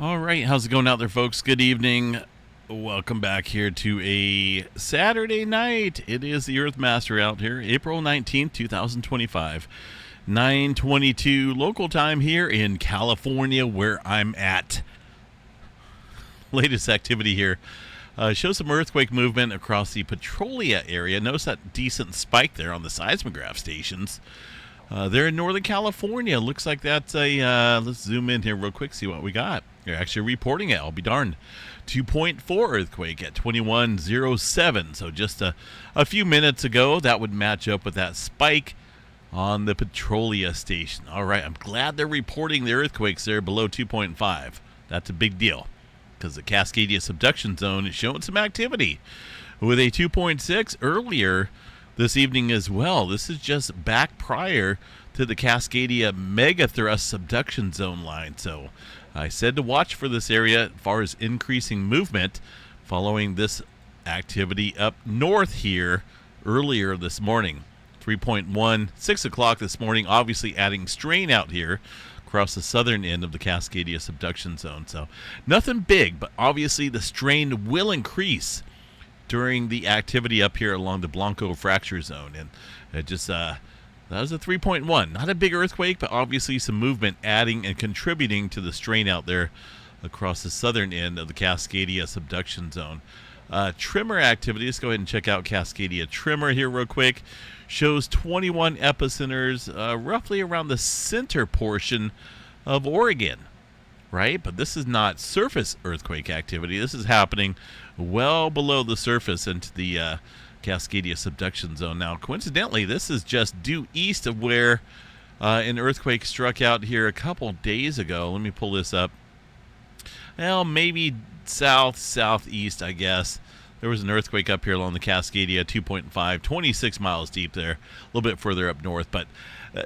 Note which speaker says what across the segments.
Speaker 1: All right, how's it going out there, folks? Good evening. Welcome back here to a Saturday night. It is the Earthmaster out here, April 19th, 2025. 9:22 local time here in California, where I'm at. Latest activity here shows some earthquake movement across the Petrolia area. Notice that decent spike there on the seismograph stations. They're in Northern California. Looks like that's a, let's zoom in here real quick, see what we got. They're actually reporting it, I'll be darned. 2.4 earthquake at 21:07. So just a few minutes ago, that would match up with that spike on the Petrolia station. All right, I'm glad they're reporting the earthquakes there below 2.5. That's a big deal because the Cascadia subduction zone is showing some activity with a 2.6 earlier this evening as well. This is just back prior to the Cascadia megathrust subduction zone line. So I said to watch for this area as far as increasing movement following this activity up north here earlier this morning. 3.1, 6 o'clock this morning, obviously adding strain out here across the southern end of the Cascadia subduction zone. So nothing big, but obviously the strain will increase during the activity up here along the Blanco fracture zone. And it just, that was a 3.1. Not a big earthquake, but obviously some movement adding and contributing to the strain out there across the southern end of the Cascadia subduction zone. Tremor activity, let's go ahead and check out Cascadia tremor here real quick. Shows 21 epicenters roughly around the center portion of Oregon, right? But this is not surface earthquake activity. This is happening well below the surface into the Cascadia subduction zone. Now, coincidentally, this is just due east of where an earthquake struck out here a couple days ago. Let me pull this up. Well, maybe southeast, I guess. There was an earthquake up here along the Cascadia, 2.5, 26 miles deep there, a little bit further up north. But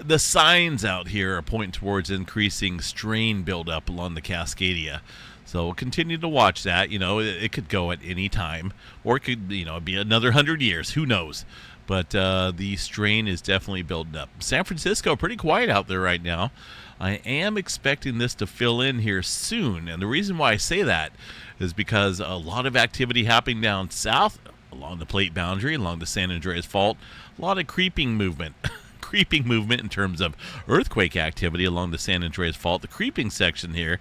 Speaker 1: the signs out here are pointing towards increasing strain buildup along the Cascadia. So we'll continue to watch that. You know, it could go at any time, or it could, be another 100 years. Who knows? But the strain is definitely building up. San Francisco, pretty quiet out there right now. I am expecting this to fill in here soon. And the reason why I say that is because a lot of activity happening down south along the plate boundary, along the San Andreas Fault. A lot of creeping movement. Creeping movement in terms of earthquake activity along the San Andreas Fault. The creeping section here.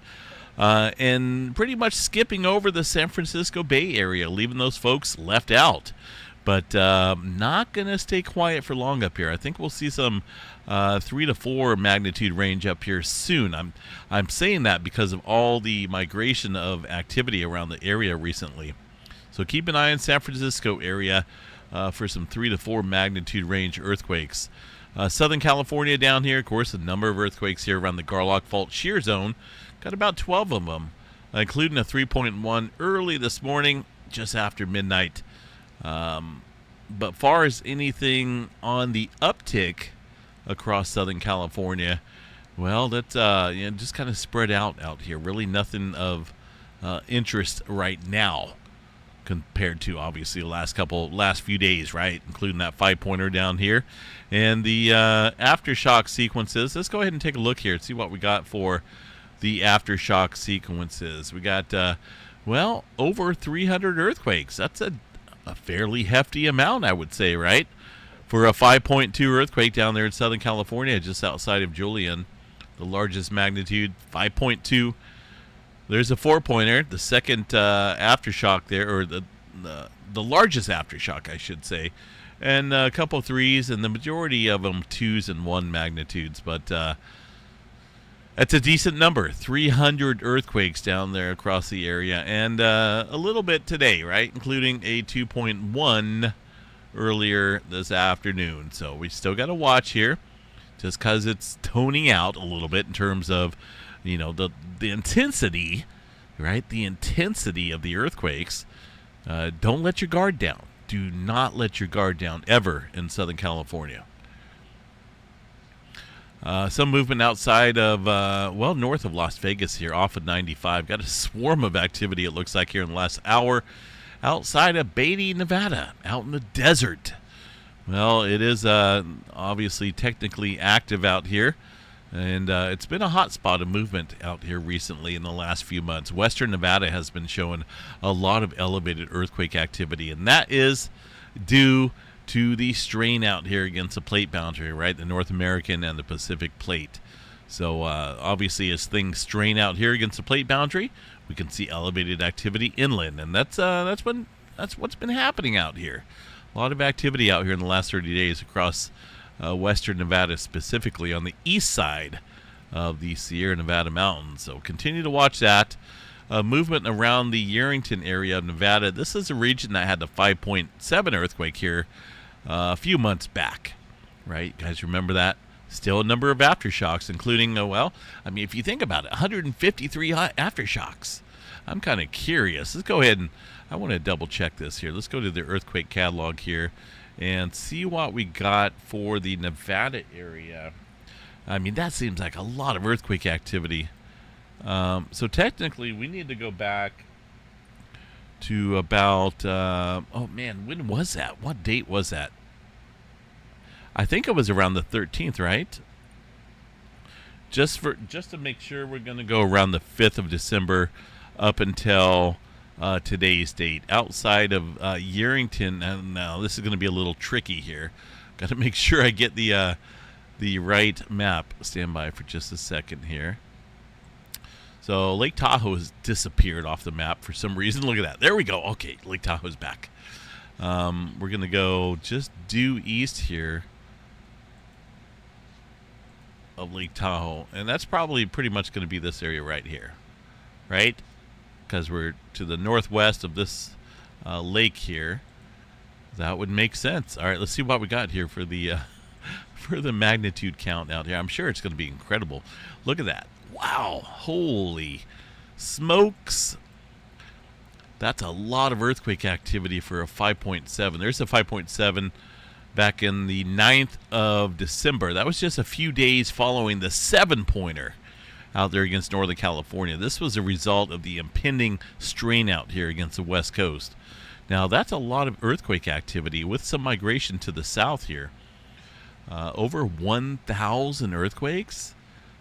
Speaker 1: And pretty much skipping over the San Francisco Bay Area, leaving those folks left out. But not going to stay quiet for long up here. I think we'll see some 3 to 4 magnitude range up here soon. I'm saying that because of all the migration of activity around the area recently. So keep an eye on San Francisco area for some 3 to 4 magnitude range earthquakes. Southern California down here, of course, a number of earthquakes here around the Garlock Fault shear zone. Got about 12 of them, including a 3.1 early this morning, just after midnight. But far as anything on the uptick across Southern California, well, that's just kind of spread out here. Really nothing of interest right now compared to obviously the last few days, right? Including that 5-pointer down here and the aftershock sequences. Let's go ahead and take a look here and see what we got for the aftershock sequences. We got over 300 earthquakes. That's a fairly hefty amount, I would say, right? For a 5.2 earthquake down there in Southern California, just outside of Julian, the largest magnitude, 5.2. There's a 4-pointer, the second aftershock there, or the largest aftershock, I should say, and a couple 3s, and the majority of them 2s and 1 magnitudes. But that's a decent number, 300 earthquakes down there across the area, and a little bit today, right, including a 2.1 earlier this afternoon. So we still got to watch here, just because it's toning out a little bit in terms of, the intensity, right, the intensity of the earthquakes. Don't let your guard down. Do not let your guard down ever in Southern California. Some movement outside of, north of Las Vegas here, off of 95. Got a swarm of activity, it looks like, here in the last hour outside of Beatty, Nevada, out in the desert. Well, it is obviously technically active out here. And it's been a hot spot of movement out here recently in the last few months. Western Nevada has been showing a lot of elevated earthquake activity, and that is due to the strain out here against the plate boundary, right? The North American and the Pacific plate. So obviously, as things strain out here against the plate boundary, we can see elevated activity inland, and that's what's been happening out here. A lot of activity out here in the last 30 days across western Nevada, specifically on the east side of the Sierra Nevada mountains. So continue to watch that. Movement around the Yerington area of Nevada. This is a region that had a 5.7 earthquake here a few months back, right? You guys remember that? Still a number of aftershocks, including, if you think about it, 153 aftershocks. I'm kind of curious. Let's go ahead and I want to double check this here. Let's go to the earthquake catalog here and see what we got for the Nevada area. That seems like a lot of earthquake activity. So technically, we need to go back to about, when was that? What date was that? I think it was around the 13th, right? Just to make sure, we're going to go around the 5th of December up until today's date. Outside of Yerington, and now this is going to be a little tricky here. Got to make sure I get the right map. Stand by for just a second here. So Lake Tahoe has disappeared off the map for some reason. Look at that. There we go. Okay, Lake Tahoe's back. We're going to go just due east here of Lake Tahoe. And that's probably pretty much going to be this area right here. Right? Because we're to the northwest of this lake here. That would make sense. All right, let's see what we got here for the magnitude count out here. I'm sure it's going to be incredible. Look at that. Wow. Holy smokes. That's a lot of earthquake activity for a 5.7. There's a 5.7 back in the 9th of December. That was just a few days following the 7-pointer out there against Northern California. This was a result of the impending strain out here against the West Coast. Now, that's a lot of earthquake activity with some migration to the south here. Over 1,000 earthquakes?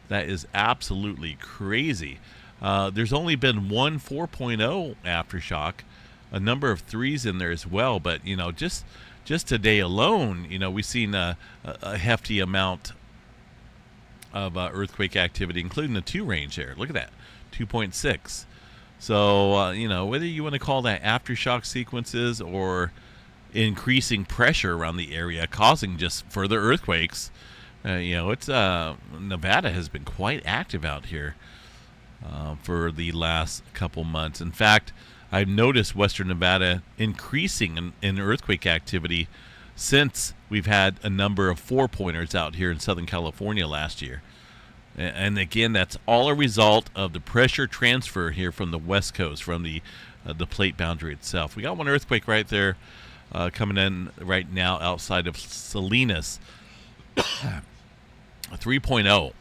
Speaker 1: That is absolutely crazy. There's only been one 4.0 aftershock, a number of threes in there as well, but, just today alone, we've seen a hefty amount of earthquake activity, including the 2 range there. Look at that, 2.6. So, whether you want to call that aftershock sequences or increasing pressure around the area causing just further earthquakes, it's Nevada has been quite active out here for the last couple months. In fact, I've noticed Western Nevada increasing in earthquake activity since we've had a number of 4-pointers out here in Southern California last year. And again, that's all a result of the pressure transfer here from the West Coast, from the plate boundary itself. We got one earthquake right there coming in right now outside of Salinas, 3.0.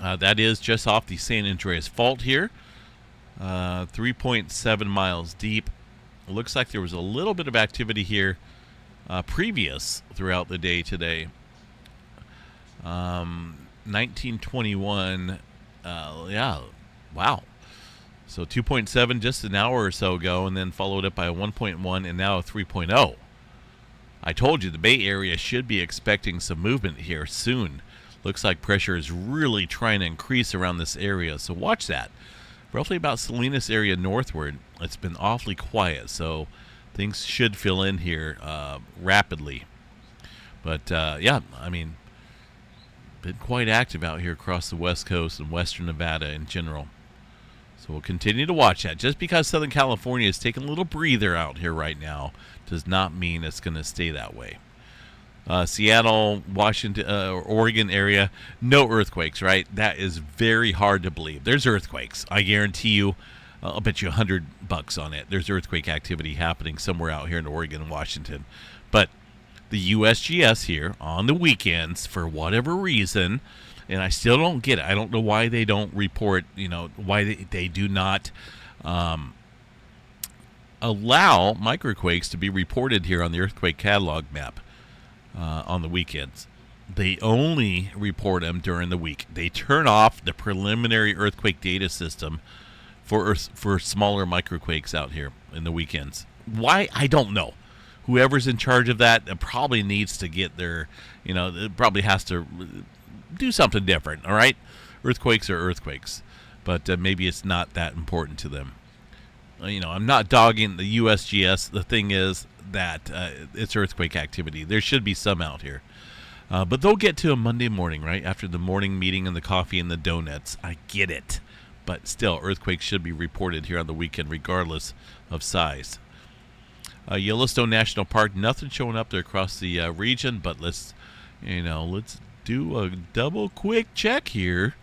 Speaker 1: That is just off the San Andreas Fault here, 3.7 miles deep. It looks like there was a little bit of activity here previous throughout the day today. 1921, wow. So 2.7 just an hour or so ago, and then followed up by a 1.1 and now a 3.0. I told you the Bay Area should be expecting some movement here soon. Looks like pressure is really trying to increase around this area, so watch that. Roughly about Salinas area northward, it's been awfully quiet, so things should fill in here rapidly. But, been quite active out here across the West Coast and Western Nevada in general. So we'll continue to watch that. Just because Southern California is taking a little breather out here right now does not mean it's going to stay that way. Seattle, Washington, Oregon area, no earthquakes, right? That is very hard to believe. There's earthquakes. I guarantee you, I'll bet you $100 on it. There's earthquake activity happening somewhere out here in Oregon and Washington. But the USGS here on the weekends, for whatever reason, and I still don't get it. I don't know why they don't report, why they do not allow microquakes to be reported here on the earthquake catalog map on the weekends. They only report them during the week. They turn off the preliminary earthquake data system for smaller microquakes out here in the weekends. Why? I don't know. Whoever's in charge of that probably needs to get their, it probably has to do something different, all right? Earthquakes are earthquakes, but maybe it's not that important to them. I'm not dogging the USGS. The thing is that it's earthquake activity. There should be some out here. But they'll get to a Monday morning, right? After the morning meeting and the coffee and the donuts. I get it. But still, earthquakes should be reported here on the weekend regardless of size. Yellowstone National Park, nothing showing up there across the region, but let's do a double quick check here.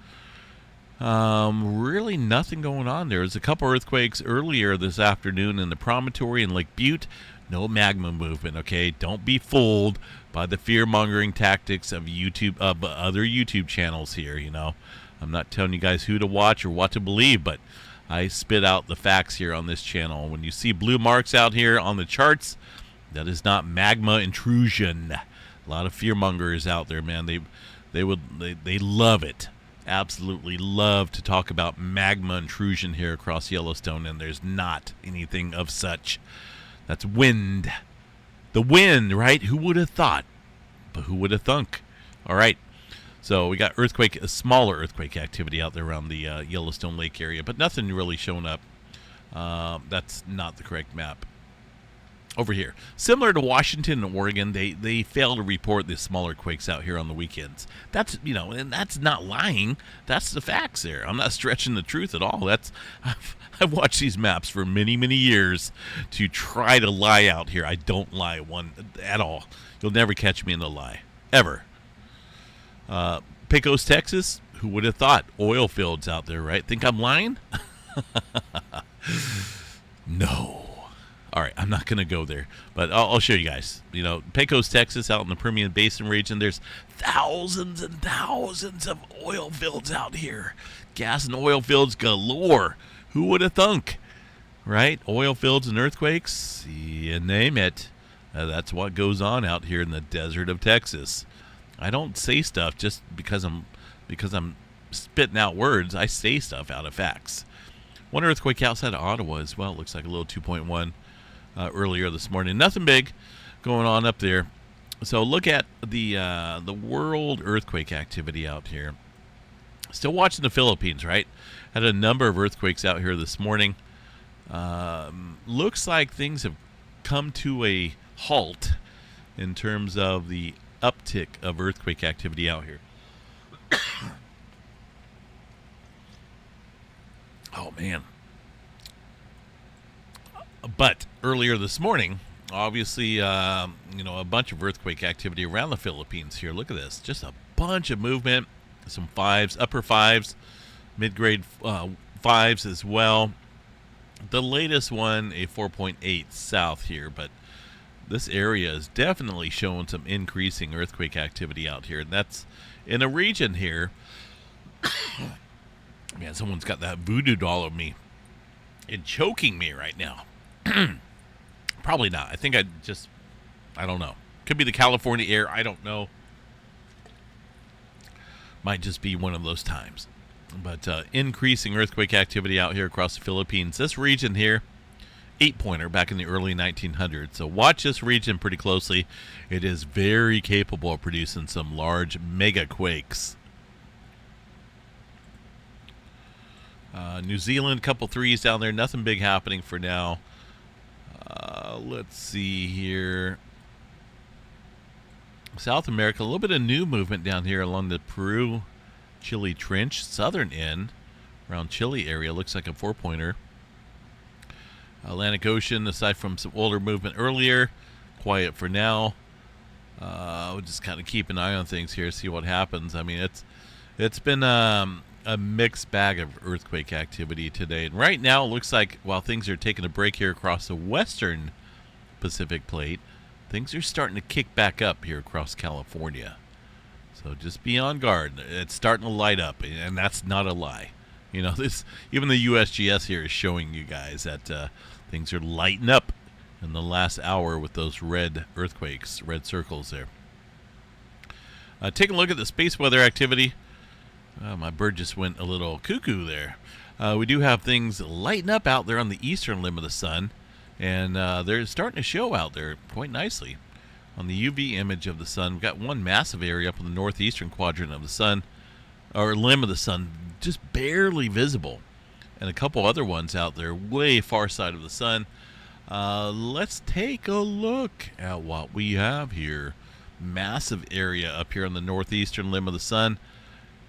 Speaker 1: Really nothing going on there. There's a couple earthquakes earlier this afternoon in the Promontory and Lake Butte. No magma movement, okay? Don't be fooled by the fear-mongering tactics of other YouTube channels here, I'm not telling you guys who to watch or what to believe, but I spit out the facts here on this channel. When you see blue marks out here on the charts, that is not magma intrusion. A lot of fear-mongers out there, man. They love it. Absolutely love to talk about magma intrusion here across Yellowstone, and there's not anything of such. That's wind. The wind, right? Who would have thought? But who would have thunk? All right. So we got smaller earthquake activity out there around the Yellowstone Lake area, but nothing really showing up. That's not the correct map. Over here, similar to Washington and Oregon, they fail to report the smaller quakes out here on the weekends. That's and that's not lying. That's the facts there. I'm not stretching the truth at all. I've watched these maps for many, many years to try to lie out here. I don't lie one at all. You'll never catch me in a lie, ever. Pecos, Texas. Who would have thought? Oil fields out there, right? Think I'm lying? No. All right, I'm not going to go there, but I'll show you guys. Pecos, Texas, out in the Permian Basin region, there's thousands and thousands of oil fields out here. Gas and oil fields galore. Who would have thunk, right? Oil fields and earthquakes, you name it. That's what goes on out here in the desert of Texas. I don't say stuff just because I'm spitting out words. I say stuff out of facts. One earthquake outside of Ottawa as well. Looks like a little 2.1. Earlier this morning. Nothing big going on up there. So look at the world earthquake activity out here. Still watching the Philippines, right? Had a number of earthquakes out here this morning. Looks like things have come to a halt in terms of the uptick of earthquake activity out here. Oh, man. But earlier this morning, obviously, a bunch of earthquake activity around the Philippines here. Look at this. Just a bunch of movement. Some fives, upper fives, mid-grade fives as well. The latest one, a 4.8 south here. But this area is definitely showing some increasing earthquake activity out here. And that's in a region here. Man, someone's got that voodoo doll of me and choking me right now. Probably not. I think I don't know. Could be the California air. I don't know. Might just be one of those times. But increasing earthquake activity out here across the Philippines. This region here, 8-pointer back in the early 1900s. So watch this region pretty closely. It is very capable of producing some large mega quakes. New Zealand, couple threes down there. Nothing big happening for now. Let's see here. South America, a little bit of new movement down here along the Peru-Chile Trench, southern end, around Chile area. Looks like a 4-pointer. Atlantic Ocean, aside from some older movement earlier, quiet for now. We'll just kind of keep an eye on things here, see what happens. I mean, it's been a mixed bag of earthquake activity today. And right now, it looks like while things are taking a break here across the western Pacific plate, things are starting to kick back up here across California. So just be on guard. It's starting to light up, and that's not a lie. Even the USGS here is showing you guys that things are lighting up in the last hour with those red earthquakes, red circles there. Taking a look at the space weather activity. My bird just went a little cuckoo there. We do have things lighting up out there on the eastern limb of the sun, and they're starting to show out there quite nicely. On the UV image of the sun, we've got one massive area up in the northeastern quadrant of the sun, or limb of the sun, just barely visible, and a couple other ones out there way far side of the sun. Let's take a look at what we have here. Massive area up here on the northeastern limb of the sun.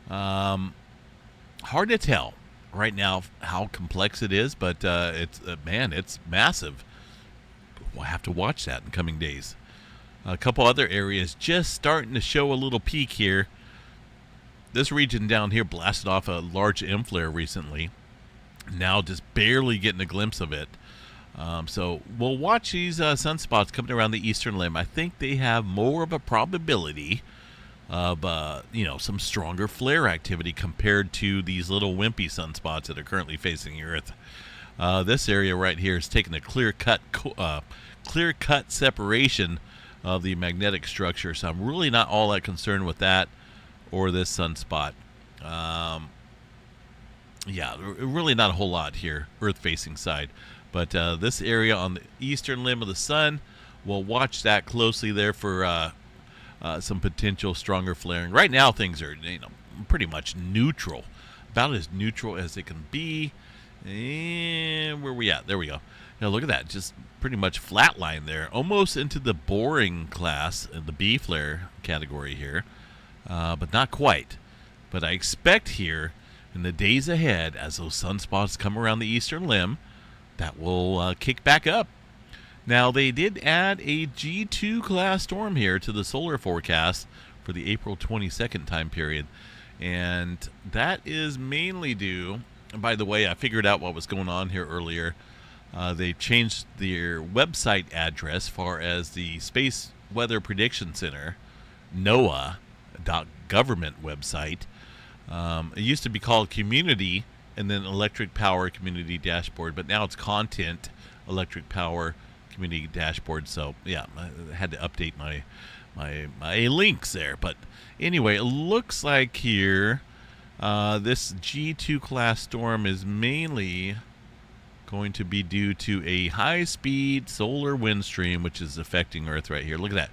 Speaker 1: Hard to tell right now how complex it is, but it's massive. We'll have to watch that in coming days. A couple other areas just starting to show a little peak here. This region down here blasted off a large M flare recently. Now just barely getting a glimpse of it. So we'll watch these sunspots coming around the eastern limb. I think they have more of a probability of some stronger flare activity compared to these little wimpy sunspots that are currently facing the Earth. This area right here is taking a clear-cut separation of the magnetic structure, so I'm really not all that concerned with that or this sunspot. Really not a whole lot here, Earth-facing side. But this area on the eastern limb of the sun, we'll watch that closely there for some potential stronger flaring. Right now, things are pretty much neutral, about as neutral as they can be. And where are we at? There we go. Now look at that, just pretty much flatline there, almost into the boring class, the B flare category here, but not quite. But I expect here in the days ahead, as those sunspots come around the eastern limb, that will kick back up. Now, they did add a G2 class storm here to the solar forecast for the April 22nd time period. And that is mainly due, and by the way, I figured out what was going on here earlier. They changed their website address far as the Space Weather Prediction Center, NOAA.government website. It used to be called Community and then Electric Power Community Dashboard, but now it's Content Electric Power Community Dashboard. So yeah, I had to update my links there. But anyway, it looks like here this G2 class storm is mainly going to be due to a high-speed solar wind stream, which is affecting Earth right here. Look at that.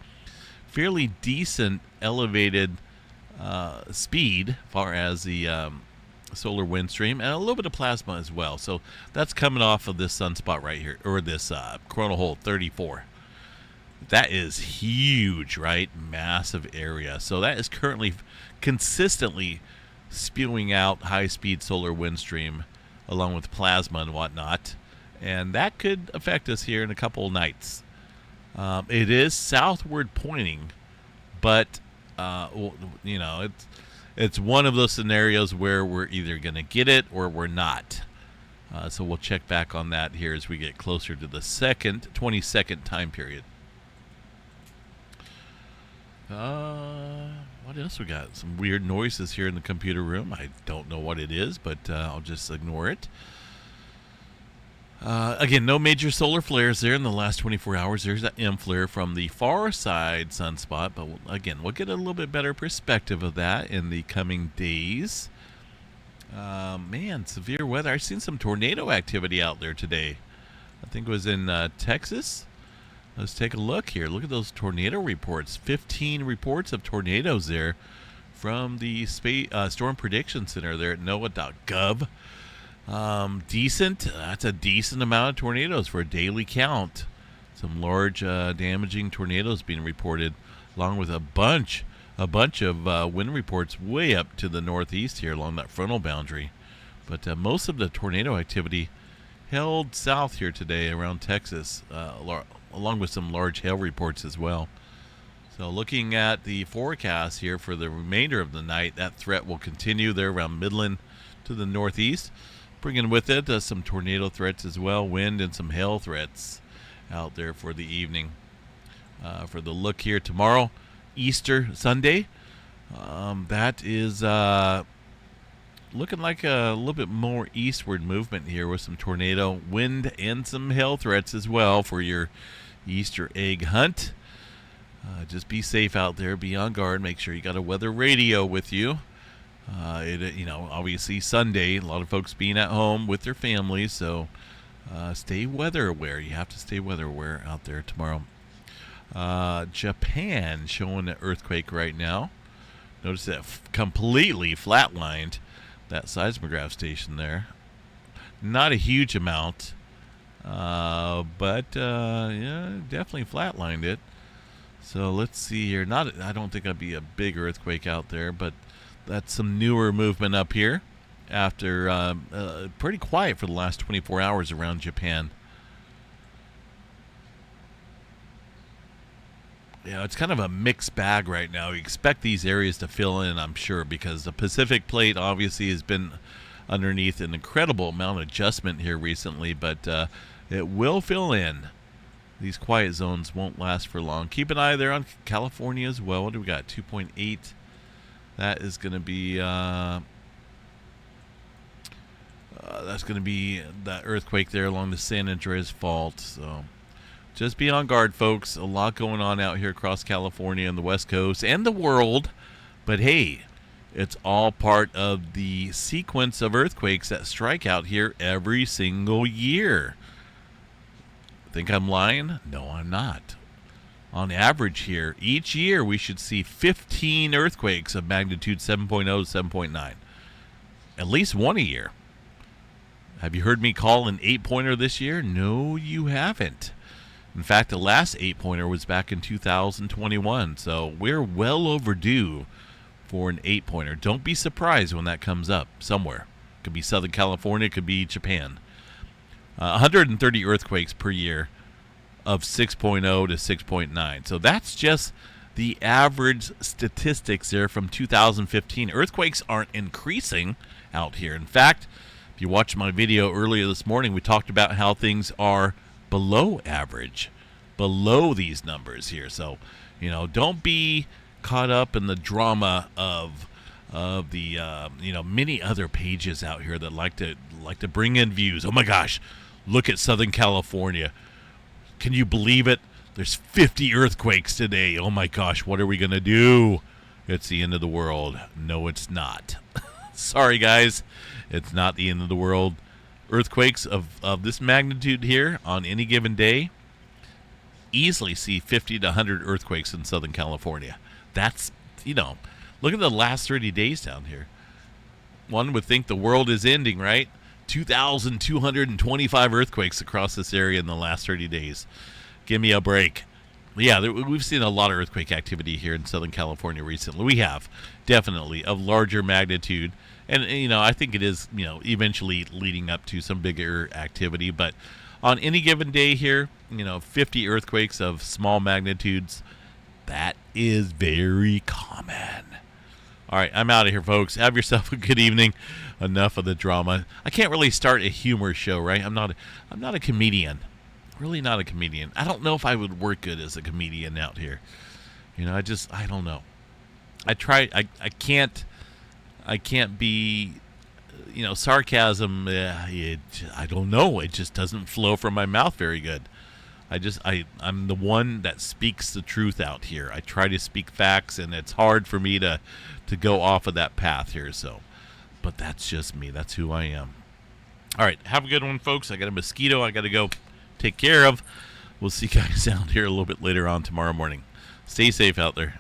Speaker 1: Fairly decent elevated speed far as the solar wind stream, and a little bit of plasma as well. So that's coming off of this sunspot right here, or this coronal hole 34. That is huge, right? Massive area. So that is currently consistently spewing out high-speed solar wind stream along with plasma and whatnot, and that could affect us here in a couple of nights. It is southward pointing, but it's one of those scenarios where we're either going to get it or we're not. So we'll check back on that here as we get closer to the 22nd time period. What else we got? Some weird noises here in the computer room. I don't know what it is, but I'll just ignore it. Again, no major solar flares there in the last 24 hours. There's that M flare from the far side sunspot, but we'll get a little bit better perspective of that in the coming days. Severe weather. I've seen some tornado activity out there today. I think it was in Texas. Let's take a look here. Look at those tornado reports. 15 reports of tornadoes there from the Storm Prediction Center there at NOAA.gov. Decent. That's a decent amount of tornadoes for a daily count. Some large damaging tornadoes being reported, along with a bunch of wind reports way up to the northeast here along that frontal boundary. But most of the tornado activity held south here today around Texas, along with some large hail reports as well. So looking at the forecast here for the remainder of the night, that threat will continue there around Midland to the northeast, bringing with it some tornado threats as well, wind and some hail threats out there for the evening. For the look here tomorrow, Easter Sunday, that is looking like a little bit more eastward movement here with some tornado wind and some hail threats as well for your Easter egg hunt. Just be safe out there. Be on guard. Make sure you got a weather radio with you. Obviously Sunday, a lot of folks being at home with their families, so stay weather aware. You have to stay weather aware out there tomorrow. Japan showing an earthquake right now. Notice that completely flatlined that seismograph station there. Not a huge amount, but definitely flatlined it. So let's see here. I don't think it'd be a big earthquake out there, but that's some newer movement up here after pretty quiet for the last 24 hours around Japan. It's kind of a mixed bag right now. You expect these areas to fill in, I'm sure, because the Pacific Plate obviously has been underneath an incredible amount of adjustment here recently, but it will fill in. These quiet zones won't last for long. Keep an eye there on California as well. What do we got? 2.8. That is going to be that earthquake there along the San Andreas Fault. So just be on guard, folks. A lot going on out here across California and the West Coast and the world. But hey, it's all part of the sequence of earthquakes that strike out here every single year. Think I'm lying? No, I'm not. On average here, each year we should see 15 earthquakes of magnitude 7.0 to 7.9. At least one a year. Have you heard me call an 8-pointer this year? No, you haven't. In fact, the last 8-pointer was back in 2021, so we're well overdue for an 8-pointer. Don't be surprised when that comes up somewhere. Could be Southern California, could be Japan. 130 earthquakes per year of 6.0 to 6.9. So that's just the average statistics there from 2015. Earthquakes aren't increasing out here. In fact, if you watched my video earlier this morning, we talked about how things are below average, below these numbers here. So, don't be caught up in the drama of the many other pages out here that like to bring in views. Oh my gosh, look at Southern California. Can you believe it? There's 50 earthquakes today. Oh my gosh, what are we gonna do? It's the end of the world. No, it's not. Sorry guys, it's not the end of the world. Earthquakes of this magnitude here on any given day, easily see 50 to 100 earthquakes in Southern California. That's, look at the last 30 days down here. One would think the world is ending, right? 2,225 earthquakes across this area in the last 30 days. Give me a break. Yeah, we've seen a lot of earthquake activity here in Southern California recently. We have, definitely, of larger magnitude. And, I think it is, eventually leading up to some bigger activity. But on any given day here, 50 earthquakes of small magnitudes, that is very common. All right, I'm out of here, folks. Have yourself a good evening. Enough of the drama. I can't really start a humor show, right? I'm not a comedian. Really not a comedian. I don't know if I would work good as a comedian out here. I don't know. I can't be, sarcasm. I don't know. It just doesn't flow from my mouth very good. I'm the one that speaks the truth out here. I try to speak facts, and it's hard for me to go off of that path here. So, but that's just me. That's who I am. All right. Have a good one, folks. I got a mosquito I got to go take care of. We'll see you guys out here a little bit later on tomorrow morning. Stay safe out there.